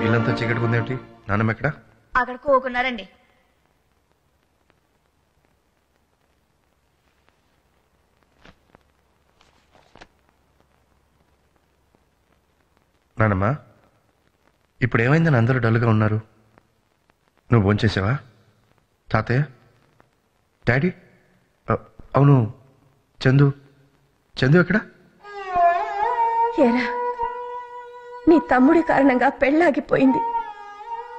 ఇల్లంతా చీకటికుందేమిటి? నాన్నమ్మ ఎక్కడ? అక్కడ కోకున్నారండి. నానమ్మా, ఇప్పుడు ఏమైందని అందరూ డల్గా ఉన్నారు? నువ్వు భోంచేసావా? తాతయ్య, డాడీ, అవును, చందు ఎక్కడ? ఏరా, నీ తమ్ముడి కారణంగా పెళ్ళాగిపోయింది,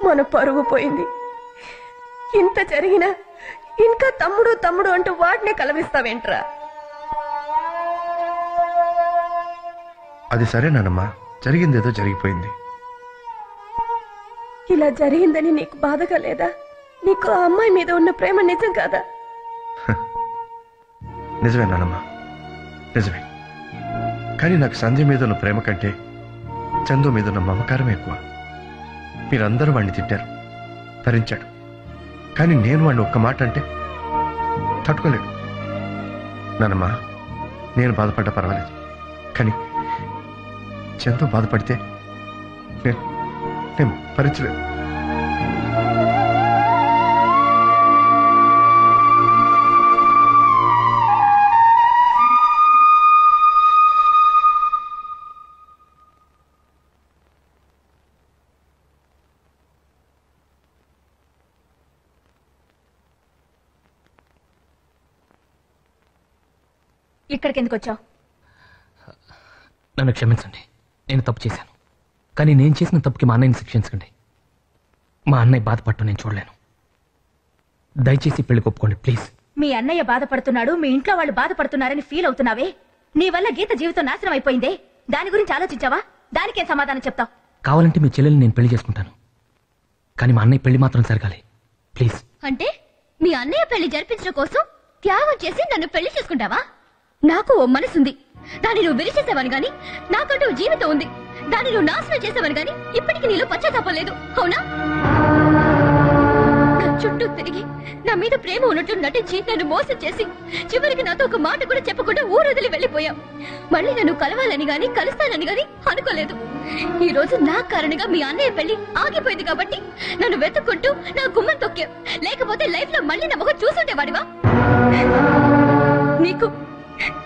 మన పరువు పోయింది. ఇంత జరిగినా ఇంకా తమ్ముడు తమ్ముడు అంటూ వాడినే కలవిస్తావేంట్రా? అది సరే నానమ్మా, జరిగిందేదో జరిగిపోయింది. ఇలా జరిగిందని నీకు బాధగా లేదా? నీకు ఆ అమ్మాయి మీద ఉన్న ప్రేమ నిజం కాదా? నిజమే నానమ్మా, నిజమే. కానీ నాకు సంధ్య మీద ఉన్న ప్రేమ కంటే చందు మీద ఉన్న మమకారం ఎక్కువ. మీరందరూ వాడిని తిట్టారు, భరించాడు. కానీ నేను వాడిని ఒక్క మాట అంటే తట్టుకోలేడు. నానమ్మా, నేను బాధపడ్డా పర్వాలేదు, కానీ చందు బాధపడితే నేను భరించలేదు. ఇక్కడికి ఎందుకు వచ్చావు? నన్ను క్షమించండి, నేను తప్పు చేశాను. కానీ నేను చేసిన తప్పుకి మా అన్నయ్యని శిక్షించకండి. మా అన్నయ్య బాధపడటం నేను చూడలేను. దయచేసి పెళ్లి ఒప్పుకోండి ప్లీజ్. మీ అన్నయ్య బాధపడుతున్నాడు, మీ ఇంట్లో వాళ్ళు బాధపడుతున్నారని ఫీల్ అవుతున్నావే. నీ వల్ల గీత జీవితం నాశనం అయిపోయిందే. దాని గురించి ఆలోచించావా? దానికే సమాధానం చెప్తావు. కావాలంటే మీ చెల్లెల్ని నేను పెళ్లి చేసుకుంటాను, కానీ మా అన్నయ్య పెళ్లి మాత్రం జరగాలి ప్లీజ్. అంటే మీ అన్నయ్య పెళ్లి జరిపించడం కోసం త్యాగం చేసి నన్ను పెళ్లి చేసుకుంటావా? నాకు ఓ మనసుంది, దాన్ని నువ్వు విరిచేసావని గాని నాకంటూ జీవితం ఉంది, దాన్ని నువ్వు నాశనం చేసావని గాని ఇప్పటికీ నీలో పశ్చాత్తాపం లేదు, అవునా? నా చుట్టూ తిరిగి నా మీద ప్రేమ ఉన్నట్టు నటించి నన్ను మోసం చేసి చివరికి నాతో ఒక మాట కూడా చెప్పకుండా ఊరొదిలి వెళ్లిపోయావు. మళ్ళీ నన్ను కలవాలని గాని కలుస్తానని గాని అనుకోలేదు. ఈ రోజు నా కారణంగా మీ అన్నయ్య పెళ్లి ఆగిపోయింది కాబట్టి నన్ను వెతుక్కుంటూ నా గుమ్మం తొక్కావు. లేకపోతే లైఫ్ లో మళ్ళీ నా మొహం చూసుండేవాడివా? నీకు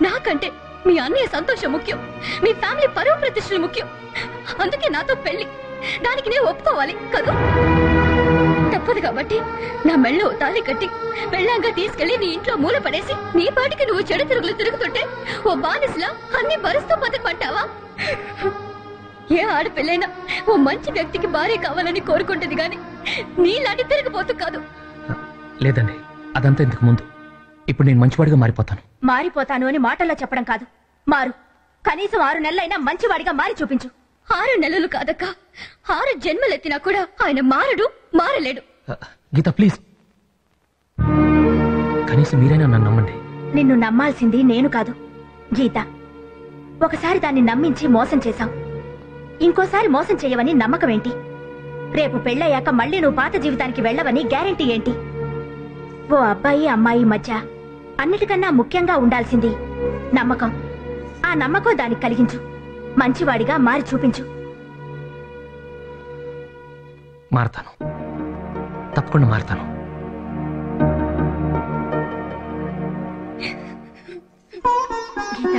నాకంటే మీ అన్నయ్య సంతోషం ముఖ్యం, మీ ఫ్యామిలీ పరువు ప్రతిష్టలు ముఖ్యం. అందుకే నాతో పెళ్లి, దానికి నేను ఒప్పుకోవాలి కదా? తప్పదు కాబట్టి నా మెళ్ళో తాళి కట్టి పెళ్ళంగా తీసుకెళ్లి నీ ఇంట్లో మూల పడేసి నీ పాటికి నువ్వు చెడు తిరుగులు తిరుగుతుంటే ఓ బానిసలా అన్ని భరుస్తూ బతకమంటావా? ఏ ఆడపిల్లైనా ఓ మంచి వ్యక్తికి భార్య కావాలని కోరుకుంటుంది గాని నీలాంటి తిరిగిపోతూ కాదు. లేదండి, అదంతా ఇంతకు ముందు. ఇప్పుడు నేను మంచివాడిగా మారిపోతాను. మారిపోతాను అని మాటల్లో చెప్పడం కాదు, మారు. కనీసం 6 నెలలైనా మంచివాడిగా మారి చూపించు. 6 నెలలు కాదక్క, 6 జన్మలెత్తినా కూడా ఆయన మారలేడు. గీత ప్లీజ్, కనీసం మీరైనా నన్ను నమ్మండి. నిన్ను నమ్మాల్సింది నేను కాదు గీత. ఒకసారి దాన్ని నమ్మించి మోసం చేశావు, ఇంకోసారి మోసం చేయవని నమ్మకం ఏంటి? రేపు పెళ్ళయ్యాక మళ్ళీ నువ్వు పాత జీవితానికి వెళ్ళవని గ్యారెంటీ ఏంటి? ఓ అబ్బాయి అమ్మాయి మధ్య అన్నిటికన్నా ముఖ్యంగా ఉండాల్సింది నమ్మకం. ఆ నమ్మకం దానికి కలిగించు, మంచివాడిగా మారి చూపించు. మారతాను, తప్పకుండా మారతాను. గీత,